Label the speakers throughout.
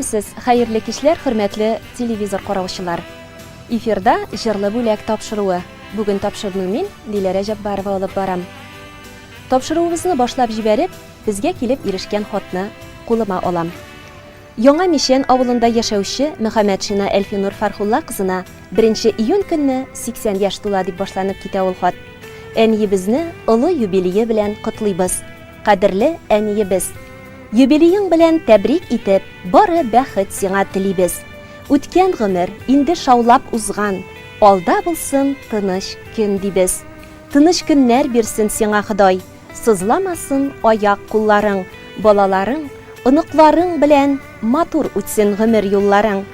Speaker 1: Исәнмесез, хәерле кичләр, хөрмәтле телевизор караучылар. Эфирда җырлы бүләк тапшыруы. Бүген тапшыруны мин, Диләрә Җаббарова, алып барам. Тапшыруыбызны башлап җибәреп, безгә килеп ирешкән хатны кулыма алам. Яңа Мишән авылында яшәүче Мөхәммәтшина Әлфинур Фархулла кызына 1 июнь көнне 80 яшь тула дип башланып китә ул хат. Әниебезне олы юбилее белән котлыйбыз. Кадерле әниебез, юбилеең белән тәбрик итеп, бары бәхет сиңа телибез. Үткән гомер инде шаулап узган, алда булсын тыныч көн дибез. Тыныч көннәр бирсен сиңа Ходай, сызламасын аяк кулларың, балаларың, оныкларың белән матур үтсен гомер юлларың.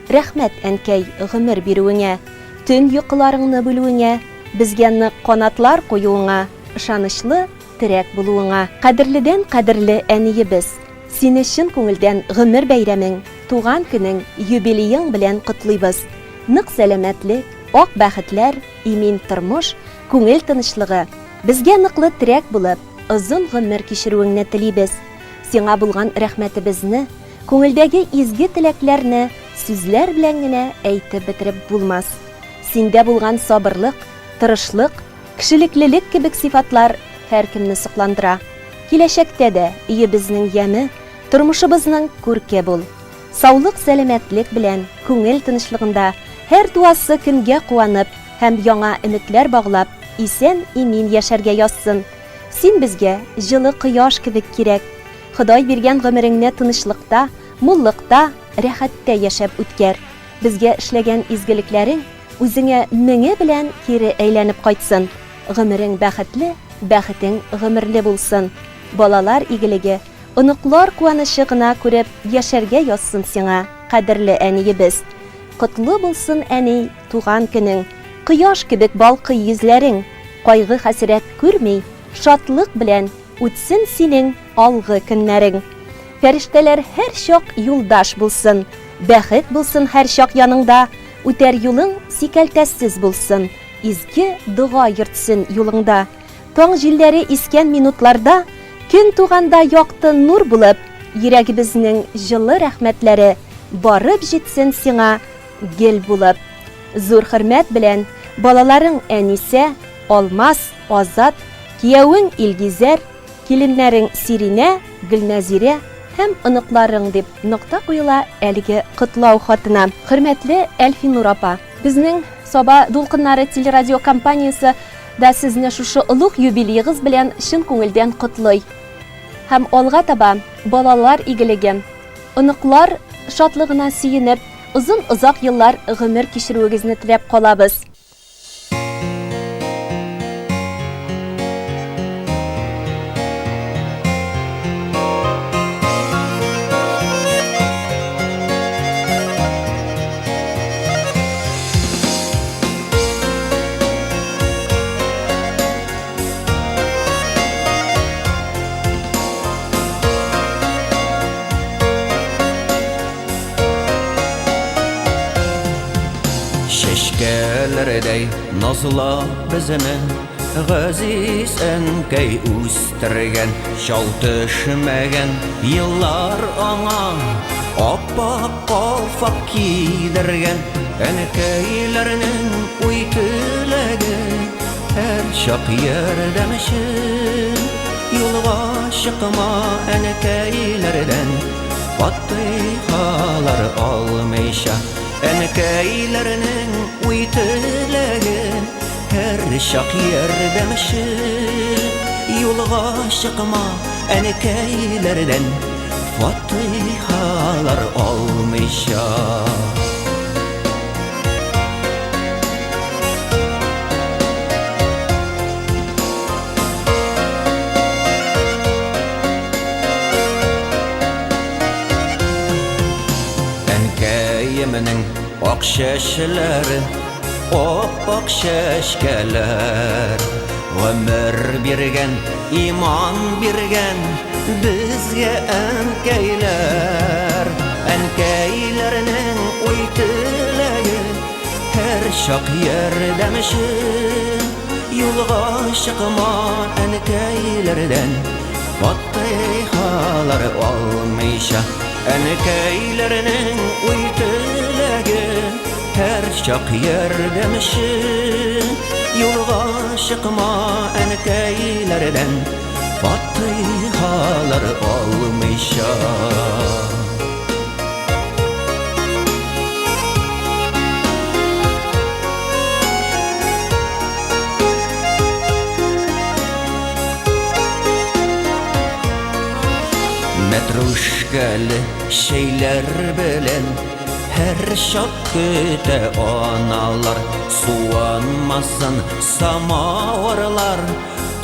Speaker 1: Рәхмәт әнкәй гомер бирүеңә, төн йокыларыңны бүлүеңә, безгә нык канатлар куюыңа, ышанычлы терәк булуыңа. Кадерледән кадерле әниебез, сине чын күңелдән гомер бәйрәмең, туган көнең, юбилеең белән котлыйбыз. Нык сәламәтлек, ак бәхетләр, имин тормыш, күңел тынычлыгы. Безгә ныклы терәк булып, озын гомер кичерүеңне телибез. Сиңа булган рәхмәтебезне, күңелдәге изге теләкләрне сүзләр белән генә әйтеп бетереп булмас. Синдә булган сабырлык, тырышлык, кешелеклелек кебек сифатлар һәркемне сокландыра. Киләчәктә дә иебезнең яме, тормышыбызның күрке бул. Саулык, сәламәтлек белән, күңел тынычлыгында һәр дуасы көнгә куанып һәм яңа өметләр баглап, исән имин яшәргә язсын. Син безгә җылы кояш кебек кирәк. Ходай биргән гомереңне тынычлыкта, муллыкта, рәхәттә яшәп үткәр. Безгә эшләгән изгелекләрең үзеңә меңе белән кире әйләнеп кайтсын. Гомерең бәхетле, бәхетең гомерле булсын. Балалар игелеге, оныклар куанышы гына күреп яшәргә язсын сиңа, кадерле әниебез. Котлы булсын әни туган көнең, кояш кебек балкый йөзләрең, кайгы хәсрәт күрми, шатлык белән үтсен синең алгы көннәрең. Фәрештәләр һәр чак юлдаш булсын, бәхет булсын һәр чак яныңда, үтәр юлың сикәлтәсез булсын, изге дуга йөртсен юлыңда. Таң җилләре искән минутларда, көн туганда якты нур булып, йөрәгебезнең җылы рәхмәтләре барып җитсен сиңа гел булып. Зур хөрмәт белән балаларың Әнисә, Алмас, Азат, кияүең Илгизәр, киленнәрең Сиринә, Гөлнәзирә һәм оныкларың дип нокта куела әлеге котлау хатына. Хөрмәтле Әлфинур апа, безнең Саба дулкыннары телерадио компаниясе да сезне шушы олуг юбилеегыз белән чын күңелдән котлый. Һәм алга таба балалар игелеге, оныклар шатлыгына сөенеп, озын-озак еллар гомер кичерүегезне теләп калабыз.
Speaker 2: Şeşkelerday nazla bizini Gaziz ənkəy üstürgən Şal düşmәгән yıllar ana Appak qalfaq kiydirgən Ənkəylərinin uytüləgi Hər şaq yerdəmişin Yolğa şıqma ənkəylərdən Fatihələr almayşa Ənkəylərinin uytüləgi Hər şaq yerdəmişin Yolğa şıqma ənkəylərdən Fatihələr almayşa Ənkəyiminin ak şəşləri Oppak şəşkələr Ömür birgən, iman birgən Bizgə ənkəylər Ənkəylərinin uytüləgi Hər şaq yerdəmişin Yolğa şıqma ənkəylərdən Fatihələr almayşa Энекейлернең уй теләге her çak yerdemişi. Yolga çıkma enkeylerden Fatihalar olmayşa. Metruşkalı şeyler bilen her şakkıda analar suanmasın samavarlar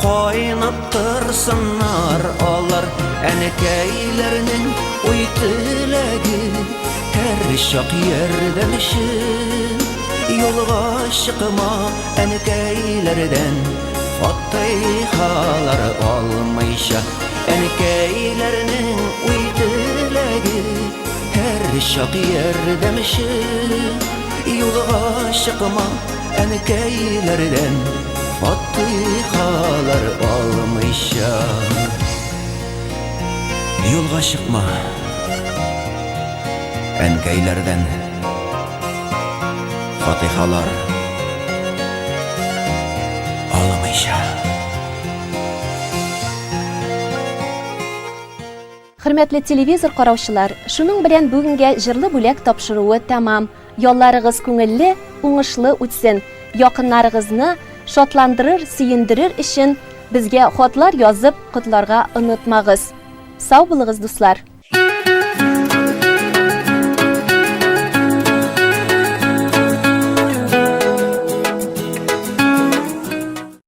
Speaker 2: koynap tırsınlar olar enekeylerinin uy tilegi her şak yerdemişin yolga çıkma enekeylerden Fatihalar olmayşa enekeylerinin uy tilegi her şak yerdemişin yolga çıkma enkeylerden Fatihalar olmayşa. Yolga çıkma enkeylerden Fatihalar olmayşa.
Speaker 1: Hürmetli televizor караучылар, шуның белән бүгенгә җырлы бүләк тапшыруы тәмам. Ялларыгыз күңелле, уңышлы үтсен. Якыннарыгызны шатландырыр, сөендерер өчен безгә хатлар язып котларга онытмагыз. Сау булыгыз, дуслар.